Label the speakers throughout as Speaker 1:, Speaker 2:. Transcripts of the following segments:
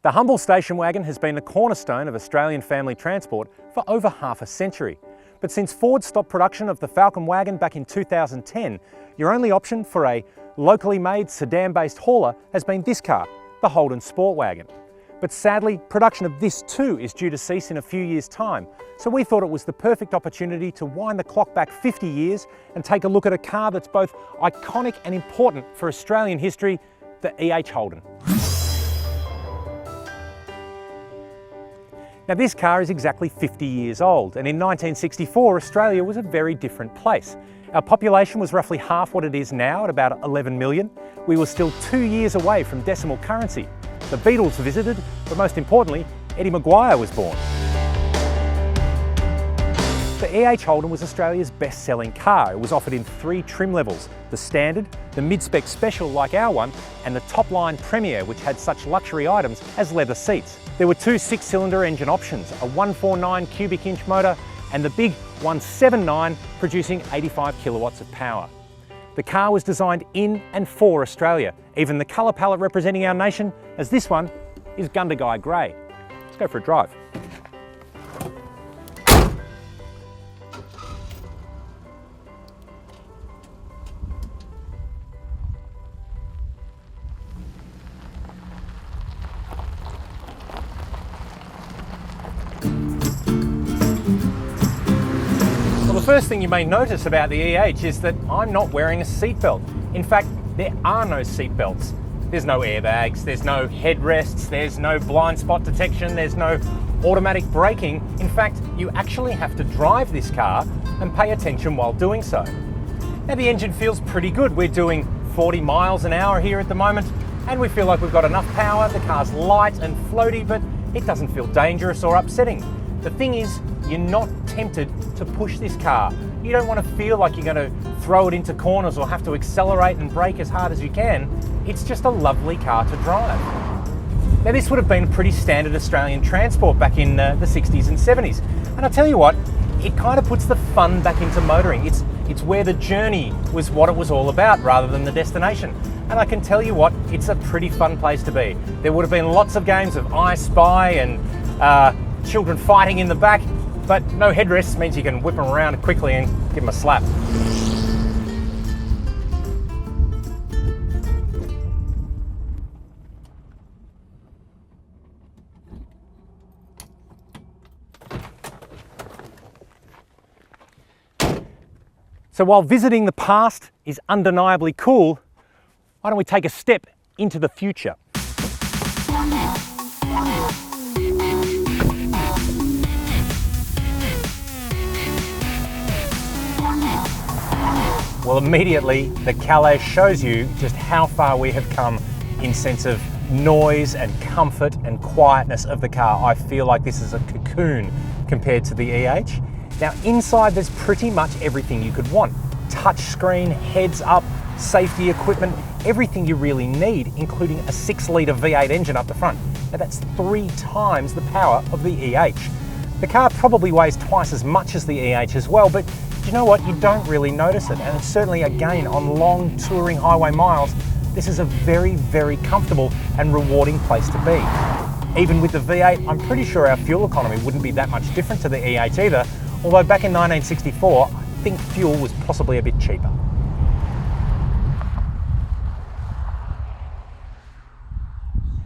Speaker 1: The humble station wagon has been the cornerstone of Australian family transport for over half a century. But since Ford stopped production of the Falcon wagon back in 2010, your only option for a locally made sedan-based hauler has been this car, the Holden Sportwagon. But sadly, production of this too is due to cease in a few years' time, so we thought it was the perfect opportunity to wind the clock back 50 years and take a look at a car that's both iconic and important for Australian history, the EH Holden. Now this car is exactly 50 years old, and in 1964 Australia was a very different place. Our population was roughly half what it is now at about 11 million. We were still 2 years away from decimal currency. The Beatles visited, but most importantly, Eddie Maguire was born. The EH Holden was Australia's best-selling car. It was offered in 3 trim levels: the Standard, the Mid-Spec Special like our one, and the top-line Premier, which had such luxury items as leather seats. There were 2 6-cylinder engine options, a 149 cubic inch motor and the big 179 producing 85 kilowatts of power. The car was designed in and for Australia, even the colour palette representing our nation, as this one is Gundagai Grey. Let's go for a drive. The first thing you may notice about the EH is that I'm not wearing a seatbelt. In fact, there are no seatbelts. There's no airbags, there's no headrests, there's no blind spot detection, there's no automatic braking. In fact, you actually have to drive this car and pay attention while doing so. Now the engine feels pretty good. We're doing 40 miles an hour here at the moment, and we feel like we've got enough power. The car's light and floaty, but it doesn't feel dangerous or upsetting. The thing is, you're not tempted to push this car. You don't want to feel like you're going to throw it into corners or have to accelerate and brake as hard as you can. It's just a lovely car to drive. Now this would have been pretty standard Australian transport back in the 60s and 70s. And I'll tell you what, it kind of puts the fun back into motoring. It's where the journey was what it was all about rather than the destination. And I can tell you what, it's a pretty fun place to be. There would have been lots of games of I Spy and children fighting in the back, but no headrests means you can whip them around quickly and give them a slap. So while visiting the past is undeniably cool, why don't we take a step into the future? Well, immediately the Calais shows you just how far we have come in sense of noise and comfort and quietness of the car. I feel like this is a cocoon compared to the EH. Now inside there's pretty much everything you could want. Touchscreen, heads up, safety equipment, everything you really need, including a 6-litre V8 engine up the front. Now that's 3 times the power of the EH. The car probably weighs twice as much as the EH as well, but you know what? You don't really notice it, and it's certainly, again, on long touring highway miles, this is a very, very comfortable and rewarding place to be. Even with the V8, I'm pretty sure our fuel economy wouldn't be that much different to the EH either, although back in 1964, I think fuel was possibly a bit cheaper.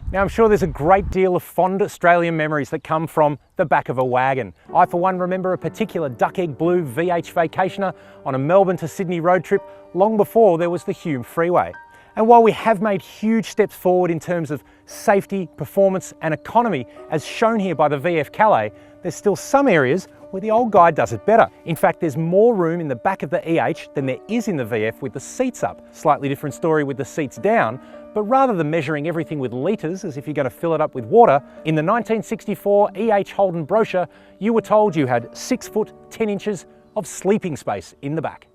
Speaker 1: Now I'm sure there's a great deal of fond Australian memories that come from the back of a wagon. I for one remember a particular duck egg blue VH vacationer on a Melbourne to Sydney road trip long before there was the Hume Freeway. And while we have made huge steps forward in terms of safety, performance and economy, as shown here by the VF Calais, there's still some areas where the old guy does it better. In fact, there's more room in the back of the EH than there is in the VF with the seats up. Slightly different story with the seats down, but rather than measuring everything with litres as if you're going to fill it up with water, in the 1964 EH Holden brochure, you were told you had 6 foot 10 inches of sleeping space in the back.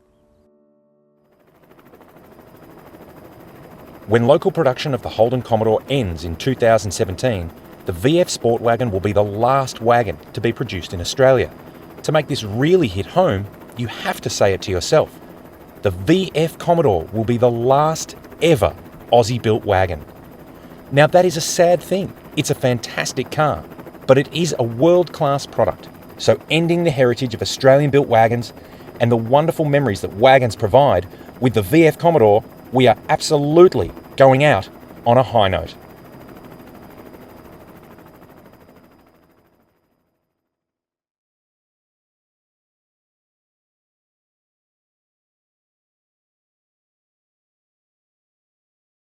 Speaker 2: When local production of the Holden Commodore ends in 2017, the VF Sportwagon will be the last wagon to be produced in Australia. To make this really hit home, you have to say it to yourself. The VF Commodore will be the last ever Aussie-built wagon. Now that is a sad thing, It's a fantastic car, but it is a world-class product. So ending the heritage of Australian-built wagons and the wonderful memories that wagons provide, with the VF Commodore, we are absolutely going out on a high note.